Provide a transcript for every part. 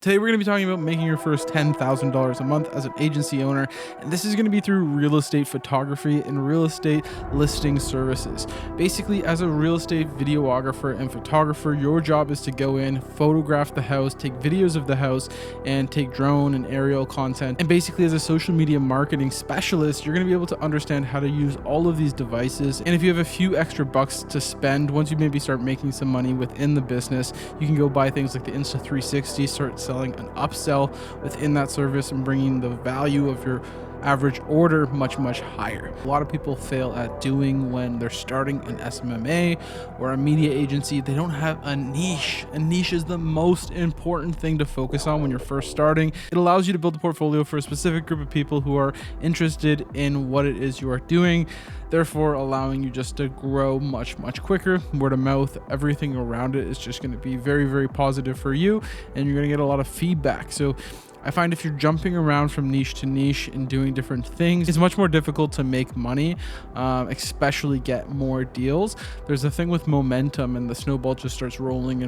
Today, we're going to be talking about making your first $10,000 a month as an agency owner, and this is going to be through real estate photography and real estate listing services. Basically, as a real estate videographer and photographer, your job is to go in, photograph the house, take videos of the house, and take drone and aerial content. And basically, as a social media marketing specialist, you're going to be able to understand how to use all of these devices. And if you have a few extra bucks to spend, once you maybe start making some money within the business, you can go buy things like the Insta360, start selling an upsell within that service and bringing the value of your average order much higher. A lot of people fail at doing when they're starting an SMMA or a media agency. They don't have a niche. A niche is the most important thing to focus on when you're first starting. It allows you to build a portfolio for a specific group of people who are interested in what it is you are doing, therefore allowing you just to grow much quicker. Word of mouth, everything around it is just going to be very positive for you, and you're going to get a lot of feedback. So I find if you're jumping around from niche to niche and doing different things, it's much more difficult to make money, especially get more deals. There's a thing with momentum, and the snowball just starts rolling.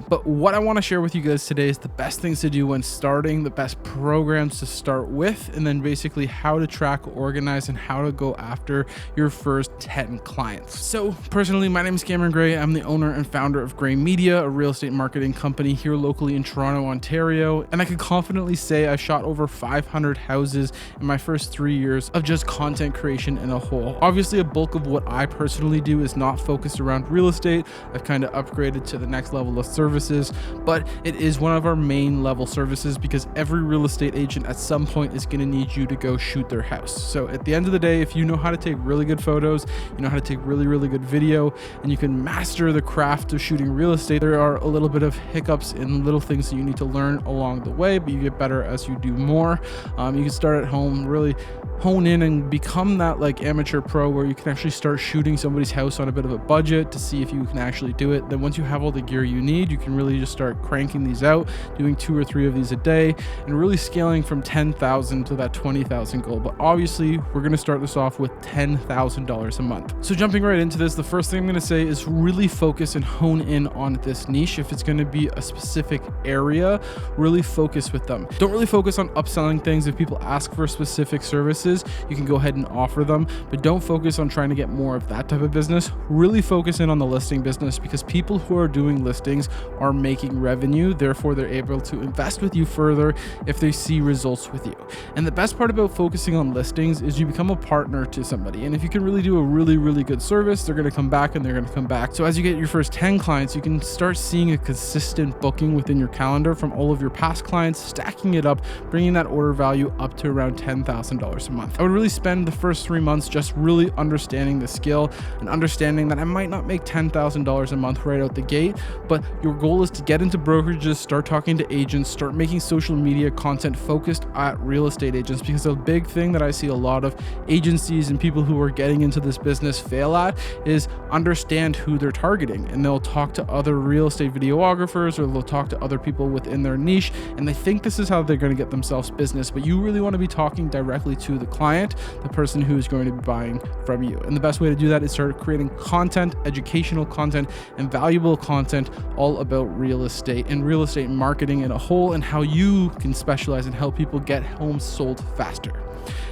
But what I want to share with you guys today is the best things to do when starting, the best programs to start with, and then basically how to track, organize, and how to go after your first 10 clients. So personally, my name is Cameron Gray. I'm the owner and founder of Gray Media, a real estate marketing company here locally in Toronto, Ontario. And I can confidently say I shot over 500 houses in my first 3 years of just content creation in a whole. Obviously, a bulk of what I personally do is not focused around real estate. I've kind of upgraded to the next level of services, but it is one of our main level services because every real estate agent at some point is going to need you to go shoot their house. So at the end of the day, if you know how to take really good photos, you know how to take really good video, and you can master the craft of shooting real estate, there are a little bit of hiccups and little things that you need to learn along the way, but you get better as you do more. You can start at home, really hone in and become that like amateur pro where you can actually start shooting somebody's house on a bit of a budget to see if you can actually do it. Then once you have all the gear you need, you can really just start cranking these out, doing 2 or 3 of these a day, and really scaling from 10,000 to that 20,000 goal. But obviously, we're going to start this off with $10,000 a month. So jumping right into this, the first thing I'm going to say is really focus and hone in on this niche. If it's going to be a specific area, really focus with them. Don't really focus on upselling things. If people ask for specific services, you can go ahead and offer them, but don't focus on trying to get more of that type of business. Really focus in on the listing business because people who are doing listings are making revenue. Therefore, they're able to invest with you further if they see results with you. And the best part about focusing on listings is you become a partner to somebody. And if you can really do a really good service, they're going to come back and they're going to come back. So as you get your first 10 clients, you can start seeing a consistent booking within your calendar from all of your past clients, stacking it up, bringing that order value up to around $10,000 a month. I would really spend the first 3 months just really understanding the skill and understanding that I might not make $10,000 a month right out the gate, but your goal is to get into brokerages, start talking to agents, start making social media content focused at real estate agents, because the big thing that I see a lot of agencies and people who are getting into this business fail at is understand who they're targeting, and they'll talk to other real estate videographers or they'll talk to other people within their niche, and they think this is how they're going to get themselves business, but you really want to be talking directly to the client, the person who is going to be buying from you. And the best way to do that is start creating content, educational content, and valuable content all about real estate and real estate marketing in a whole, and how you can specialize and help people get homes sold faster.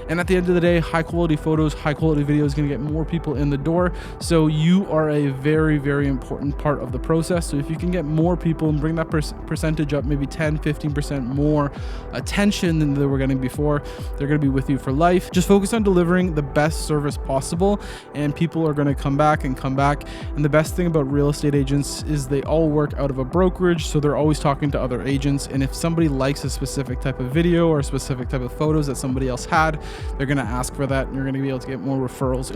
And at the end of the day, high quality photos, high quality video is going to get more people in the door. So you are a very important part of the process. So if you can get more people and bring that percentage up, maybe 10-15% more attention than they were getting before, they're going to be with you for life. Just focus on delivering the best service possible, and people are going to come back. And the best thing about real estate agents is they all work out of a brokerage, so they're always talking to other agents. And if somebody likes a specific type of video or a specific type of photos that somebody else had, they're going to ask for that, and you're going to be able to get more referrals.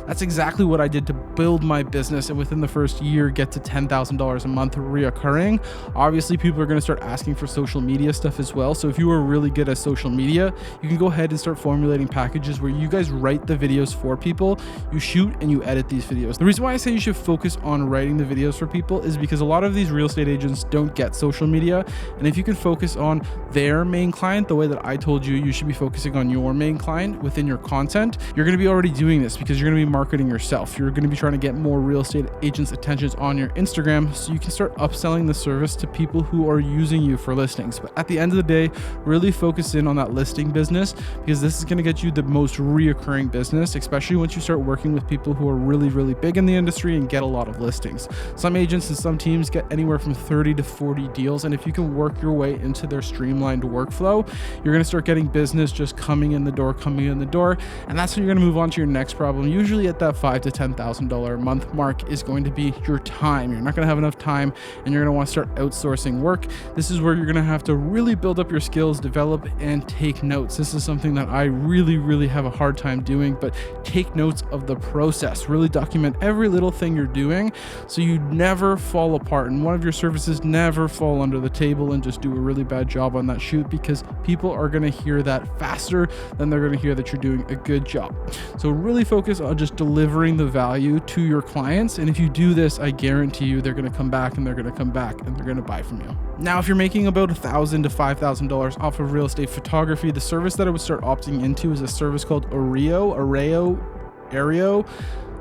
That's exactly what I did to build my business, and within the first year get to $10,000 a month reoccurring. Obviously, people are going to to start asking for social media stuff as well. So if you are really good at social media, you can go ahead and start formulating packages where you guys write the videos for people, you shoot and you edit these videos. The reason why I say you should focus on writing the videos for people is because a lot of these real estate agents don't get social media. And if you can focus on their main client, the way that I told you, you should be focusing on your main client within your content. You're going to be already doing this because you're going to be marketing yourself. You're going to be trying to get more real estate agents' attentions on your Instagram so you can start upselling the service to people who are using you for listings. But at the end of the day, really focus in on that listing business because this is going to get you the most reoccurring business, especially once you start working with people who are really, really big in the industry and get a lot of listings. Some agents and some teams get anywhere from 30 to 40 deals. And if you can work your way into their streamlined workflow, you're going to start getting business just coming in the door. And that's when you're going to move on to your next problem. Usually at that $5,000 to $10,000 a month mark is going to be your time. You're not going to have enough time and you're going to want to start outsourcing work. This is where you're going to have to really build up your skills, develop and take notes. This is something that I really have a hard time doing, but take notes of the process. Really document every little thing you're doing so you never fall apart and one of your services never fall under the table and just do a really bad job on that shoot, because people are going to hear that faster than they're going to hear that you're doing a good job. So really focus on just delivering the value to your clients. And if you do this, I guarantee you they're going to come back and they're going to buy from you. Now, if you're making about $1,000 to $5,000 off of real estate photography, the service that I would start opting into is a service called Areo.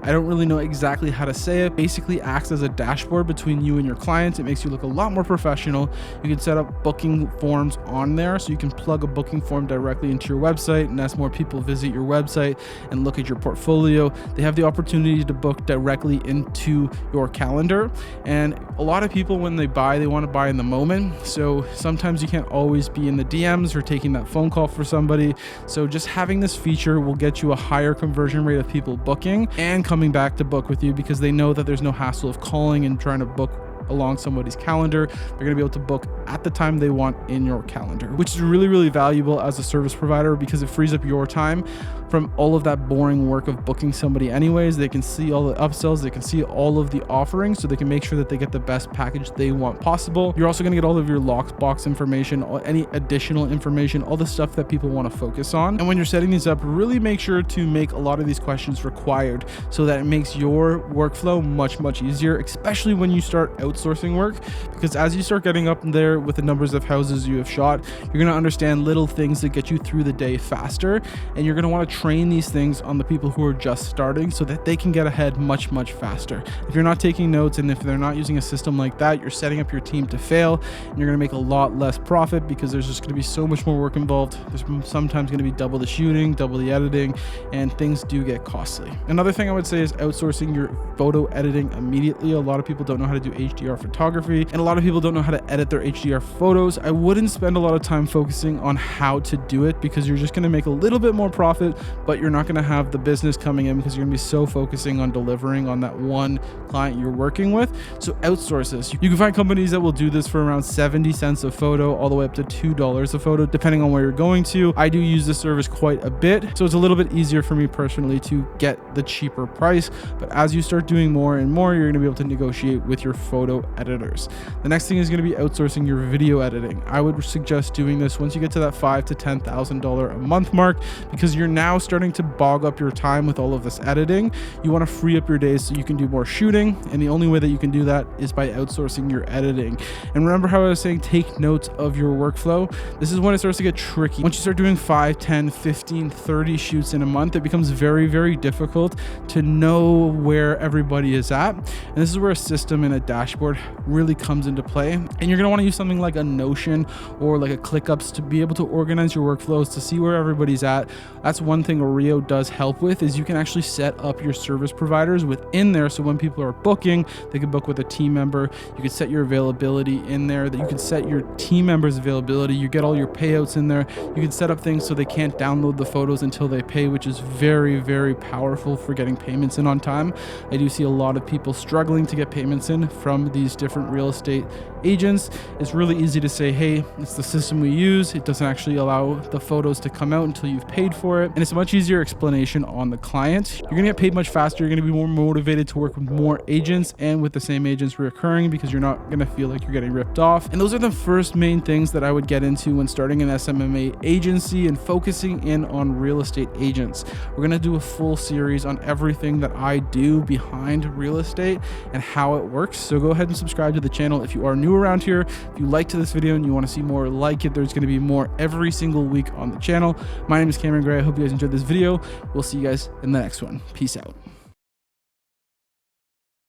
I don't really know exactly how to say it. Basically acts as a dashboard between you and your clients. It makes you look a lot more professional. You can set up booking forms on there, so you can plug a booking form directly into your website, and as more people visit your website and look at your portfolio, they have the opportunity to book directly into your calendar. And a lot of people, when they buy, they want to buy in the moment. So sometimes you can't always be in the DMs or taking that phone call for somebody. So just having this feature will get you a higher conversion rate of people booking and coming back to book with you, because they know that there's no hassle of calling and trying to book along somebody's calendar. They're going to be able to book at the time they want in your calendar, which is really valuable as a service provider because it frees up your time from all of that boring work of booking somebody anyways. They can see all the upsells, they can see all of the offerings, so they can make sure that they get the best package they want possible. You're also going to get all of your lockbox information, any additional information, all the stuff that people want to focus on. And when you're setting these up, really make sure to make a lot of these questions required so that it makes your workflow much easier, especially when you start outsourcing work, because as you start getting up there with the numbers of houses you have shot, you're going to understand little things that get you through the day faster, and you're going to want to train these things on the people who are just starting so that they can get ahead much faster. If you're not taking notes and if they're not using a system like that, you're setting up your team to fail, and you're going to make a lot less profit because there's just going to be so much more work involved. There's sometimes going to be double the shooting, double the editing, and things do get costly. Another thing I would say is outsourcing your photo editing immediately. A lot of people don't know how to do HDR photography, and a lot of people don't know how to edit their HDR photos. I wouldn't spend a lot of time focusing on how to do it because you're just going to make a little bit more profit, but you're not going to have the business coming in because you're going to be so focusing on delivering on that one client you're working with. So outsource this. You can find companies that will do this for around 70 cents a photo all the way up to $2 a photo, depending on where you're going to. I do use this service quite a bit, so it's a little bit easier for me personally to get the cheaper price. But as you start doing more and more, you're going to be able to negotiate with your photo editors. The next thing is going to be outsourcing your video editing. I would suggest doing this once you get to that $5,000 to $10,000 a month mark, because you're now starting to bog up your time with all of this editing. You want to free up your days so you can do more shooting, and the only way that you can do that is by outsourcing your editing. And remember how I was saying take notes of your workflow? This is when it starts to get tricky. Once you start doing 5, 10, 15, 30 shoots in a month, it becomes very difficult to know where everybody is at. And this is where a system and a dashboard really comes into play. And you're going to want to use something like a Notion or like a ClickUps to be able to organize your workflows, to see where everybody's at. That's one thing Areo does help with, is you can actually set up your service providers within there. So when people are booking, they can book with a team member. You can set your availability in there, that you can set your team members' availability. You get all your payouts in there. You can set up things so they can't download the photos until they pay, which is very powerful for getting payments in on time. I do see a lot of people struggling to get payments in from these different real estate agents. It's it's really easy to say, hey, it's the system we use. It doesn't actually allow the photos to come out until you've paid for it. And it's a much easier explanation on the client. You're gonna get paid much faster. You're gonna be more motivated to work with more agents and with the same agents reoccurring, because you're not gonna feel like you're getting ripped off. And those are the first main things that I would get into when starting an SMMA agency and focusing in on real estate agents. We're gonna do a full series on everything that I do behind real estate and how it works. So go ahead and subscribe to the channel if you are new around here. If you liked this video and you want to see more like it, there's going to be more every single week on the channel. My name is Cameron Gray. I hope you guys enjoyed this video. We'll see you guys in the next one. Peace out.